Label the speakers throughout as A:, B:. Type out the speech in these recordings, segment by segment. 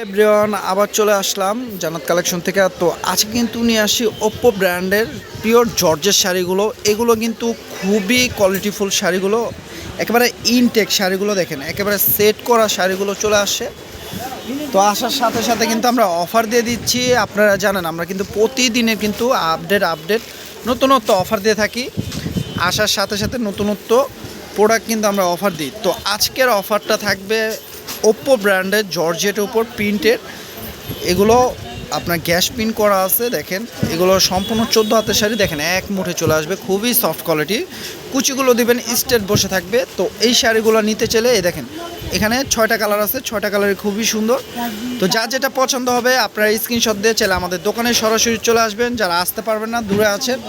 A: Everyone, আবার চলে আসলাম জান্নাত কালেকশন থেকে। তো আজকে কিন্তু নিয়ে আসি ওপ্পো ব্র্যান্ডের পিওর জর্জের শাড়িগুলো। এগুলো কিন্তু খুবই কোয়ালিটিফুল শাড়িগুলো, একেবারে ইনটেক শাড়িগুলো। দেখেন একেবারে সেট করা শাড়িগুলো চলে আসে। তো আসার সাথে সাথে কিন্তু আমরা অফার দিয়ে দিচ্ছি। আপনারা জানেন আমরা কিন্তু প্রতিদিনের কিন্তু আপডেট নতুনত্ব অফার দিয়ে থাকি। আসার সাথে সাথে নতুনত্ব প্রোডাক্ট কিন্তু আমরা অফার দিই। তো আজকের অফারটা থাকবে ওপ্পো ব্র্যান্ডের জর্জেটের উপর প্রিন্টের। এগুলো আপনার গ্যাস প্রিন্ট করা আছে। দেখেন এগুলো সম্পূর্ণ 14 হাতের শাড়ি। দেখেন এক মুঠে চলে আসবে, খুবই সফট কোয়ালিটি। কুচিগুলো দিবেন স্ট্রেট বসে থাকবে। তো এই শাড়িগুলো নিতে চলে এই দেখেন এখানে 6টা কালার আছে, 6টা কালারই খুবই সুন্দর। তো যার যেটা পছন্দ হবে আপনারা স্ক্রিনশট দিয়ে চাইলে আমাদের দোকানে সরাসরি চলে আসবেন। যারা আসতে পারবেন না, দূরে আছেন,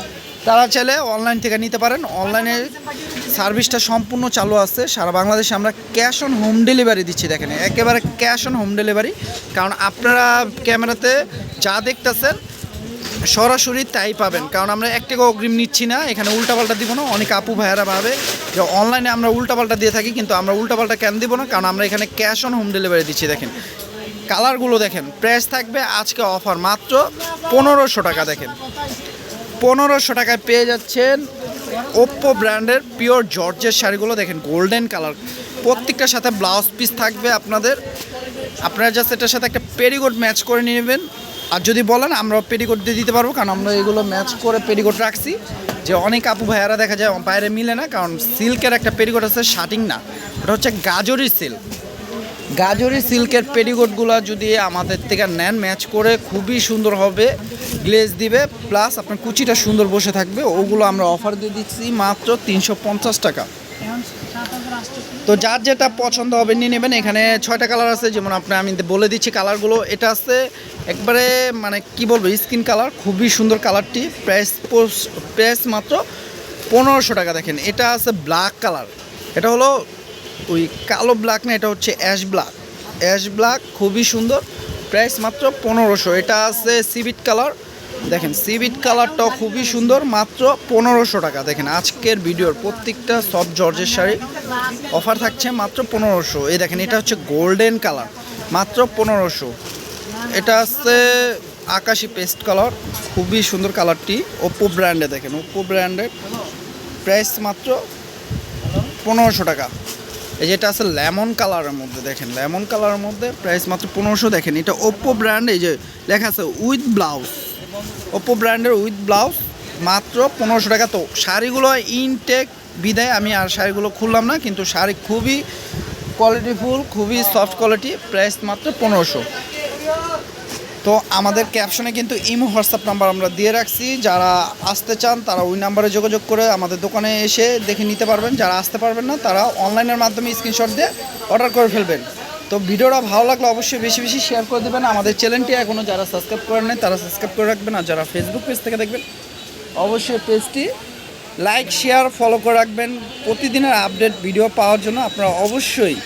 A: তারা চাইলে অনলাইন থেকে নিতে পারেন। অনলাইনে সার্ভিসটা সম্পূর্ণ চালু আছে সারা বাংলাদেশে। আমরা ক্যাশ অন হোম ডেলিভারি দিচ্ছি। দেখেন একেবারে ক্যাশ অন হোম ডেলিভারি, কারণ আপনারা ক্যামেরাতে যা দেখতেছেন সরাসরি তাই পাবেন। কারণ আমরা এক টাকা অগ্রিম নিচ্ছি না, এখানে উল্টাপাল্টা দিব না। অনেক আপু ভাইয়ারা ভাবে যে অনলাইনে আমরা উল্টাপাল্টা দিয়ে থাকি, কিন্তু আমরা উল্টাপাল্টা কেন দিব না, কারণ আমরা এখানে ক্যাশ অন হোম ডেলিভারি দিচ্ছি। দেখেন কালারগুলো দেখেন, প্রাইস থাকবে আজকে অফার মাত্র 1500 টাকা। দেখেন 1500 টাকায় পেয়ে যাচ্ছেন ওপ্পো ব্র্যান্ডের পিওর জর্জের শাড়িগুলো। দেখেন গোল্ডেন কালার, প্রত্যেকটার সাথে ব্লাউজ পিস থাকবে আপনাদের। আপনারা জাস্ট এটার সাথে একটা পেটিকোট ম্যাচ করে নিয়ে নেবেন। আর যদি বলেন আমরা পেটিকোট দিয়ে দিতে পারবো, কারণ আমরা এগুলো ম্যাচ করে পেটিকোট রাখছি। যে অনেক আপু ভাইয়ারা দেখা যায় বাইরে মিলে না, কারণ সিল্কের একটা পেটিকোট আছে, শার্টিং না, ওটা হচ্ছে গাজরি সিল্ক। গাজরি সিল্কের পেটিকোটগুলো যদি আমাদের থেকে নেন ম্যাচ করে, খুবই সুন্দর হবে, গ্লেজ দিবে, প্লাস আপনার কুচিটা সুন্দর বসে থাকবে। ওগুলো আমরা অফার দিয়ে দিচ্ছি মাত্র 350 টাকা। তো যার যেটা পছন্দ হবে নিয়ে নেবেন। এখানে 6টা কালার আছে, যেমন আমি বলে দিচ্ছি কালারগুলো। এটা আছে একবারে মানে কি বলবো স্কিন কালার, খুবই সুন্দর কালারটি। প্রাইস মাত্র 1500 টাকা। দেখেন এটা আছে ব্ল্যাক কালার, এটা হলো ওই কালো ব্ল্যাক না, এটা হচ্ছে অ্যাশ ব্ল্যাক, খুবই সুন্দর। প্রাইস মাত্র 1500। এটা আছে সিভিট কালার, দেখেন সিভিট কালারটাও খুবই সুন্দর, মাত্র 1500 টাকা। দেখেন আজকের ভিডিওর প্রত্যেকটা সব জর্জের শাড়ি অফার থাকছে মাত্র 1500। এই দেখেন এটা হচ্ছে গোল্ডেন কালার, মাত্র 1500। এটা আছে আকাশি পেস্ট কালার, খুবই সুন্দর কালারটি। ওপ্পো ব্র্যান্ডে, দেখেন ওপ্পো ব্র্যান্ডের, প্রাইস মাত্র 1500 টাকা। এই যেটা আছে লেমন কালারের মধ্যে, দেখেন লেমন কালারের মধ্যে, প্রাইস মাত্র 1500। দেখেন এটা ওপ্পো ব্র্যান্ড, এই যে লেখা আছে উইথ ব্লাউজ, ওপ্পো ব্র্যান্ডের উইথ ব্লাউজ, মাত্র 1500 টাকা। তো শাড়িগুলো ইনটেক বিদায় আমি আর শাড়িগুলো খুললাম না, কিন্তু শাড়ি খুবই কোয়ালিটিফুল, খুবই সফট কোয়ালিটি, প্রাইস মাত্র 1500। তো আমাদের ক্যাপশনে কিন্তু ইমো হোয়াটসঅ্যাপ নাম্বার আমরা দিয়ে রাখছি। যারা আসতে চান তারা ওই নাম্বারে যোগাযোগ করে আমাদের দোকানে এসে দেখে নিতে পারবেন। যারা আসতে পারবেন না তারা অনলাইনের মাধ্যমে স্ক্রিনশট দিয়ে অর্ডার করে ফেলবেন। তো ভিডিওটা ভালো লাগলে অবশ্যই বেশি বেশি শেয়ার করে দেবেন। আমাদের চ্যানেলটি এখনও যারা সাবস্ক্রাইব করেন নাই তারা সাবস্ক্রাইব করে রাখবেন। আর যারা ফেসবুক পেজ থেকে দেখবেন অবশ্যই পেজটি লাইক শেয়ার ফলো করে রাখবেন। প্রতিদিনের আপডেট ভিডিও পাওয়ার জন্য আপনারা অবশ্যই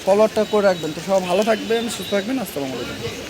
A: ফলোটা করে রাখবেন। তো সবাই ভালো থাকবেন, সুস্থ থাকবেন। আসসালামু আলাইকুম।